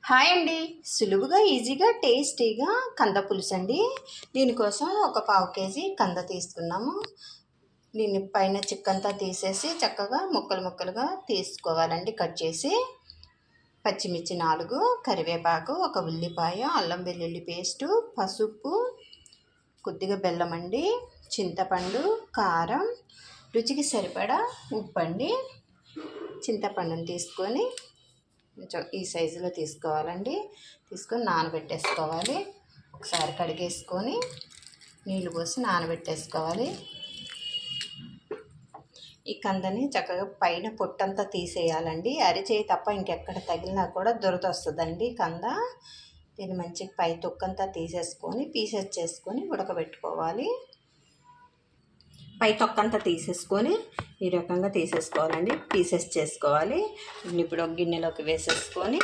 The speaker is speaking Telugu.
హాయ్ అండి. సులువుగా ఈజీగా టేస్టీగా కంద పులుసు అండి. దీనికోసం ఒక పావు కేజీ కంద తీసుకున్నాము. దీన్ని పైన చిక్కంతా తీసేసి చక్కగా ముక్కలు ముక్కలుగా తీసుకోవాలండి. కట్ చేసి పచ్చిమిర్చి 4, కరివేపాకు, ఒక ఉల్లిపాయ, అల్లం వెల్లుల్లి పేస్టు, పసుపు, కొద్దిగా బెల్లం అండి, చింతపండు, కారం, రుచికి సరిపడా ఉప్పు అండి. చింతపండుని తీసుకొని కొంచెం ఈ సైజులో తీసుకోవాలండి. తీసుకొని నానబెట్టేసుకోవాలి. ఒకసారి కడిగేసుకొని నీళ్ళు పోసి నానబెట్టేసుకోవాలి. ఈ కందని చక్కగా పైన పొట్టంతా తీసేయాలండి. అరిచేయి తప్ప ఇంకెక్కడ తగిలినా కూడా దురద వస్తుందండి కంద. దీన్ని మంచిగా పై తొక్కంతా తీసేసుకొని పీసెస్ చేసుకొని ఉడకబెట్టుకోవాలి. పై తొక్కంతా తీసేసుకొని ఈ రకంగా తీసేసుకోవాలండి. పీసెస్ చేసుకోవాలి. ఇప్పుడు ఒక గిన్నెలోకి వేసేసుకొని